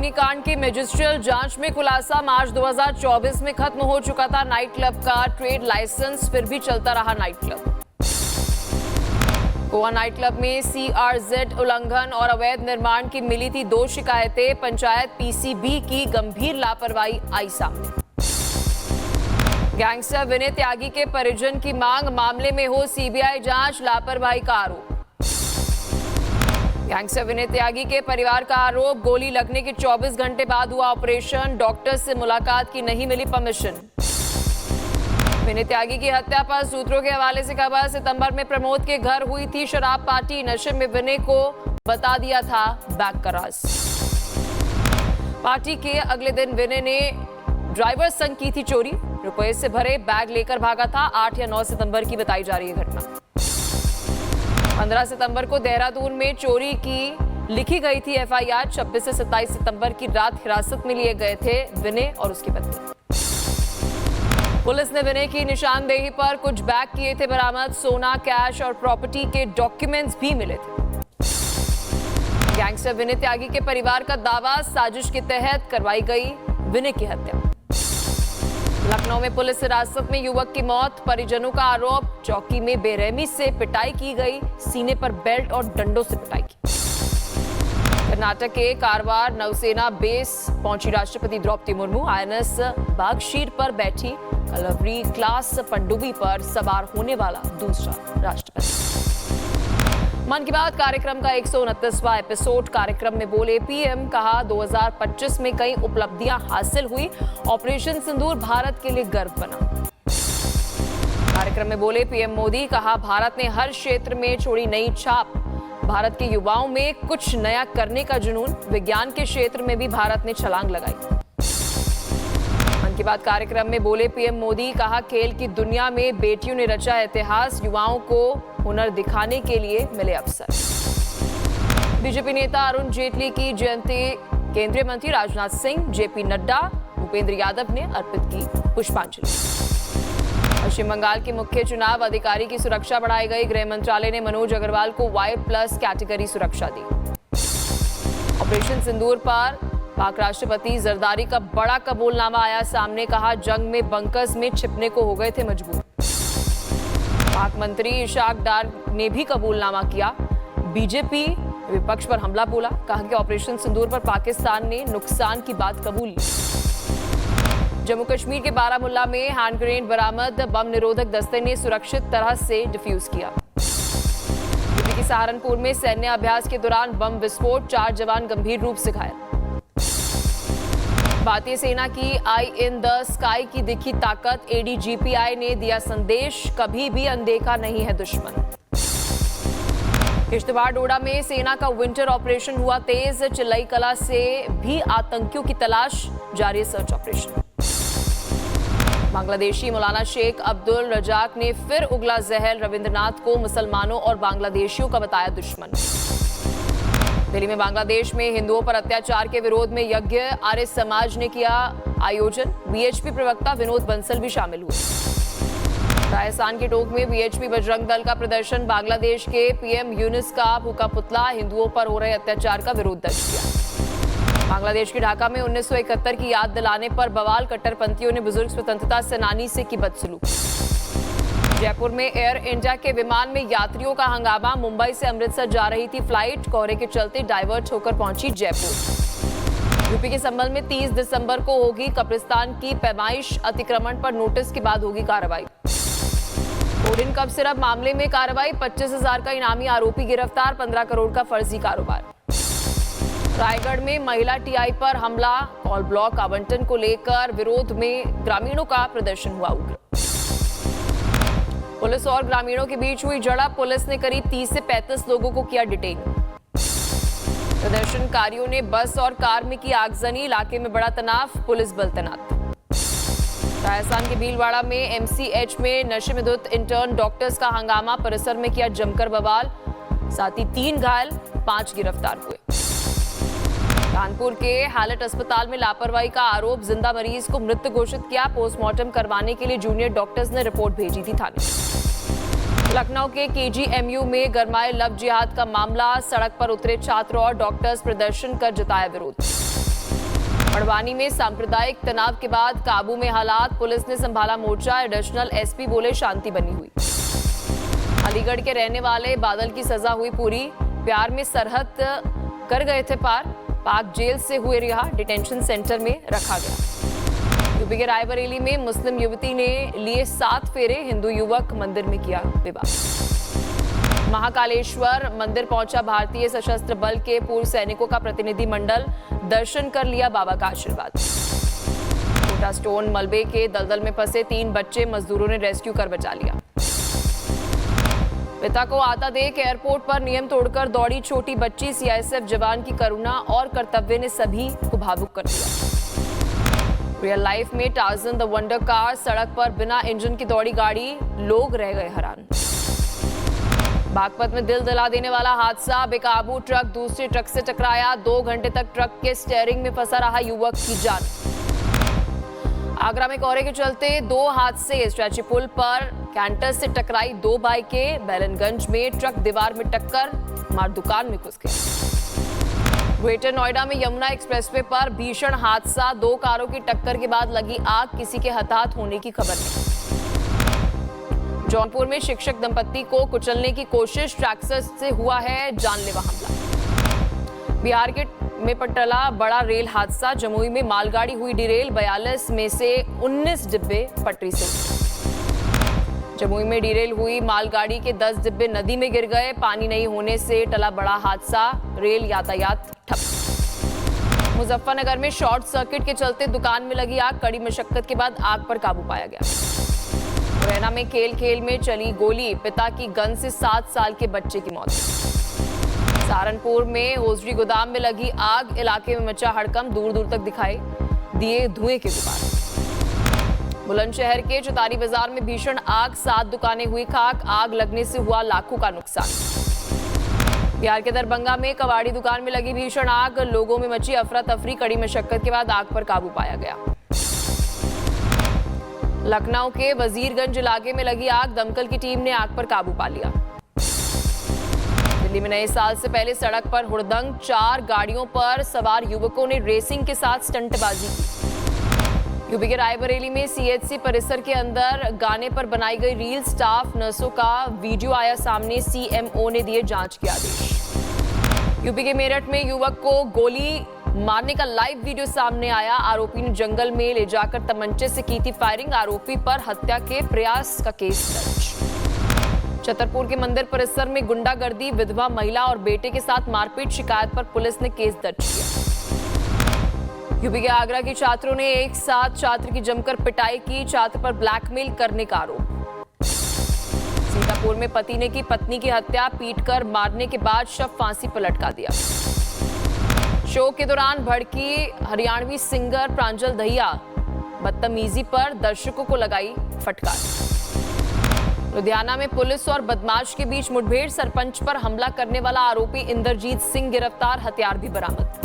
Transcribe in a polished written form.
अग्निकांड की मैजिस्ट्रियल जांच में खुलासा। मार्च 2024 में खत्म हो चुका था नाइट क्लब का ट्रेड लाइसेंस, फिर भी चलता रहा night club. Goa night club में CRZ उल्लंघन और अवैध निर्माण की मिली थी 2 शिकायतें। पंचायत PCB की गंभीर लापरवाही आई सामने। गैंगस्टर विनय त्यागी के परिजन की मांग, मामले में हो CBI जांच, लापरवाही का आरोप। गैंगस्टर विनय त्यागी के परिवार का आरोप, गोली लगने के 24 घंटे बाद हुआ ऑपरेशन, डॉक्टर से मुलाकात की नहीं मिली परमिशन। विनय त्यागी की हत्या पर सूत्रों के हवाले से खबर, सितंबर में प्रमोद के घर हुई थी शराब पार्टी, नशे में विनय को बता दिया था बैग का राज। पार्टी के अगले दिन विनय ने ड्राइवर संग की थी चोरी, रुपए से भरे बैग लेकर भागा था। 8 या 9 सितंबर की बताई जा रही है घटना। 15 सितंबर को देहरादून में चोरी की लिखी गई थी FIR। 26 से 27 सितंबर की रात हिरासत में लिए गए थे विनय और उसकी पत्नी। पुलिस ने विनय की निशानदेही पर कुछ बैग किए थे बरामद, सोना, कैश और प्रॉपर्टी के डॉक्यूमेंट्स भी मिले थे। गैंगस्टर विनय त्यागी के परिवार का दावा, साजिश के तहत करवाई गई विनय की हत्या। लखनऊ में पुलिस हिरासत में युवक की मौत, परिजनों का आरोप, चौकी में बेरहमी से पिटाई की गई, सीने पर बेल्ट और डंडों से पिटाई की। कर्नाटक के कारवार नौसेना बेस पहुंची राष्ट्रपति द्रौपदी मुर्मू। INS बागशीर पर बैठी कलवरी क्लास पनडुब्बी पर सवार होने वाला दूसरा राष्ट्रपति। मन की बात कार्यक्रम का 129वां एपिसोड। कार्यक्रम में बोले PM, कहा 2025 में कई उपलब्धियां हासिल हुई, ऑपरेशन सिंदूर भारत के लिए गर्व बना। कार्यक्रम में बोले PM मोदी, कहा भारत ने हर क्षेत्र में छोड़ी नई छाप, भारत के युवाओं में कुछ नया करने का जुनून, विज्ञान के क्षेत्र में भी भारत ने छलांग लगाई। मन की बात कार्यक्रम में बोले PM मोदी, कहा खेल की दुनिया में बेटियों ने रचा इतिहास, युवाओं को हुनर दिखाने के लिए मिले अवसर। बीजेपी नेता अरुण जेटली की जयंती, केंद्रीय मंत्री राजनाथ सिंह, JP नड्डा, भूपेंद्र यादव ने अर्पित की पुष्पांजलि। पश्चिम बंगाल के मुख्य चुनाव अधिकारी की सुरक्षा बढ़ाई गई, गृह मंत्रालय ने मनोज अग्रवाल को Y+ कैटेगरी सुरक्षा दी। ऑपरेशन सिंदूर पर पाक राष्ट्रपति जरदारी का बड़ा कबूलनामा आया सामने, कहा जंग में बंकर्स में छिपने को हो गए थे मजबूर। पाक मंत्री इशाक डार ने भी कबूलनामा किया, बीजेपी विपक्ष पर हमला बोला, कहा कि ऑपरेशन सिंदूर पर पाकिस्तान ने नुकसान की बात कबूल ली। जम्मू कश्मीर के बारामुल्ला में हैंड ग्रेनेड बरामद, बम निरोधक दस्ते ने सुरक्षित तरह से डिफ्यूज किया। यूपी के सहारनपुर में सैन्य अभ्यास के दौरान बम विस्फोट, 4 जवान गंभीर रूप से घायल। भारतीय सेना की आई इन द स्काई की दिखी ताकत, ADGPI ने दिया संदेश, कभी भी अनदेखा नहीं है दुश्मन। किश्तवाड़ डोडा में सेना का विंटर ऑपरेशन हुआ तेज, चिल्लई कला से भी आतंकियों की तलाश, जारी सर्च ऑपरेशन। बांग्लादेशी मौलाना शेख अब्दुल रजाक ने फिर उगला जहर, रविंद्रनाथ को मुसलमानों और बांग्लादेशियों का बताया दुश्मन। दिल्ली में बांग्लादेश में हिंदुओं पर अत्याचार के विरोध में यज्ञ, आर्य समाज ने किया आयोजन, BHP प्रवक्ता विनोद बंसल भी शामिल हुए। राजस्थान के टोंक में BHP बजरंग दल का प्रदर्शन, बांग्लादेश के PM यूनुस का फूका पुतला, हिंदुओं पर हो रहे अत्याचार का विरोध दर्ज किया। बांग्लादेश के ढाका में 1971 की याद दिलाने पर बवाल, कट्टरपंथियों ने बुजुर्ग स्वतंत्रता सेनानी से की बदसलूकी। जयपुर में एयर इंडिया के विमान में यात्रियों का हंगामा, मुंबई से अमृतसर जा रही थी फ्लाइट, कोहरे के चलते डाइवर्ट होकर पहुंची जयपुर। यूपी के संबल में 30 दिसंबर को होगी कब्रिस्तान की पैमाइश, अतिक्रमण पर नोटिस के बाद होगी कार्रवाई। कोडिन कप सिरप मामले में कार्रवाई, 25,000 का इनामी आरोपी गिरफ्तार, 15 करोड़ का फर्जी कारोबार। रायगढ़ में महिला TI पर हमला, कॉल ब्लॉक आवंटन को लेकर विरोध में ग्रामीणों का प्रदर्शन हुआ उग्र। पुलिस और ग्रामीणों के बीच हुई झड़प, पुलिस ने करीब 30 से 35 लोगों को किया डिटेन। प्रदर्शनकारियों ने बस और कार में की आगजनी, इलाके में बड़ा तनाव, पुलिस बल तैनात। राजस्थान के भीलवाड़ा में MCH में नशे में धुत इंटर्न डॉक्टर्स का हंगामा, परिसर में किया जमकर बवाल, साथ ही 3 घायल, 5 गिरफ्तार हुए। कानपुर के हैलेट अस्पताल में लापरवाही का आरोप, जिंदा मरीज को मृत घोषित किया, पोस्टमार्टम करवाने के लिए जूनियर डॉक्टर्स ने रिपोर्ट भेजी थी थाने। लखनऊ के KGMU में गरमाए लव जिहाद का मामला, सड़क पर उतरे छात्र और डॉक्टर्स प्रदर्शन कर जताया विरोध। मड़वानी में सांप्रदायिक तनाव के बाद काबू में हालात, पुलिस ने संभाला मोर्चा। एडिशनल एसपी बोले शांति बनी हुई। अलीगढ़ के रहने वाले बादल की सजा हुई पूरी, प्यार में सरहद कर गए थे पार, पाक जेल से हुए रिहा, डिटेंशन सेंटर में रखा गया। यूपी के रायबरेली में मुस्लिम युवती ने लिए 7 फेरे, हिंदू युवक मंदिर में किया विवाह। महाकालेश्वर मंदिर पहुंचा भारतीय सशस्त्र बल के पूर्व सैनिकों का प्रतिनिधि मंडल, दर्शन कर लिया बाबा का आशीर्वाद। छोटा स्टोन मलबे के दलदल में फंसे 3 बच्चे, मजदूरों ने रेस्क्यू कर बचा लिया। पिता को आता देख एयरपोर्ट पर नियम तोड़कर दौड़ी छोटी बच्ची, सीआईएसएफ जवान की करुणा और कर्तव्य ने सभी को भावुक कर दिया। रियल लाइफ में टार्जन द वंडर कार, सड़क पर बिना इंजन की दौड़ी गाड़ी, लोग रह गए हैरान। बागपत में दिल दिला देने वाला हादसा, बेकाबू ट्रक दूसरे ट्रक से टकराया, 2 घंटे तक ट्रक के स्टीयरिंग में फंसा रहा युवक की जान। आगरा में कोहरे के चलते 2 हादसे, स्ट्रेची पुल पर कैंटर से टकराई 2 बाइकें, बैलनगंज में ट्रक दीवार में टक्कर मार दुकान में घुस गई। ग्रेटर नोएडा में यमुना एक्सप्रेसवे पर भीषण हादसा, 2 कारों की टक्कर के बाद लगी आग, किसी के हताहत होने की खबर नहीं। जौनपुर में शिक्षक दंपत्ति को कुचलने की कोशिश, ट्रैक्टर से हुआ है जानलेवा हमला। बिहार के में पटला बड़ा रेल हादसा, जमुई में मालगाड़ी हुई डिरेल, 42 में से 19 डिब्बे पटरी से उतरे। जमुई में डिरेल हुई मालगाड़ी के 10 डिब्बे नदी में गिर गए, पानी नहीं होने से टला बड़ा हादसा, रेल यातायात ठप। मुजफ्फरनगर में शॉर्ट सर्किट के चलते दुकान में लगी आग, कड़ी मशक्कत के बाद आग पर काबू पाया गया। मुरैना में खेल में चली गोली, पिता की गन से 7 साल के बच्चे की मौत। सहारनपुर में होजरी गोदाम में लगी आग, इलाके में मचा हड़कंप, दूर दूर तक दिखाई दिए धुएं के गुबार। बुलंदशहर के चौतारी बाजार में भीषण आग, 7 दुकानें हुई खाक, आग लगने से हुआ लाखों का नुकसान। बिहार के दरभंगा में कबाड़ी दुकान में लगी भीषण आग, लोगों में मची अफरा तफरी, कड़ी मशक्कत के बाद आग पर काबू पाया गया। लखनऊ के वजीरगंज इलाके में लगी आग, दमकल की टीम ने आग पर काबू पा लिया। दिल्ली में नए साल से पहले सड़क पर हुड़दंग, 4 गाड़ियों पर सवार युवकों ने रेसिंग के साथ स्टंटबाजी की। यूपी के रायबरेली में सीएचसी परिसर के अंदर गाने पर बनाई गई रील, स्टाफ नर्सों का वीडियो आया सामने, सीएमओ ने दिए जांच के आदेश। यूपी के मेरठ में युवक को गोली मारने का लाइव वीडियो सामने आया, आरोपी ने जंगल में ले जाकर तमंचे से की थी फायरिंग, आरोपी पर हत्या के प्रयास का केस दर्ज। छतरपुर के मंदिर परिसर में गुंडागर्दी, विधवा महिला और बेटे के साथ मारपीट, शिकायत पर पुलिस ने केस दर्ज किया। यूपी के आगरा के छात्रों ने एक साथ छात्र की जमकर पिटाई की, छात्र पर ब्लैकमेल करने का आरोप। सीतापुर में पति ने की पत्नी की हत्या, पीटकर मारने के बाद शव फांसी पर लटका दिया। शो के दौरान भड़की हरियाणवी सिंगर प्रांजल दहिया, बदतमीजी पर दर्शकों को लगाई फटकार। लुधियाना में पुलिस और बदमाश के बीच मुठभेड़, सरपंच पर हमला करने वाला आरोपी इंद्रजीत सिंह गिरफ्तार, हथियार भी बरामद।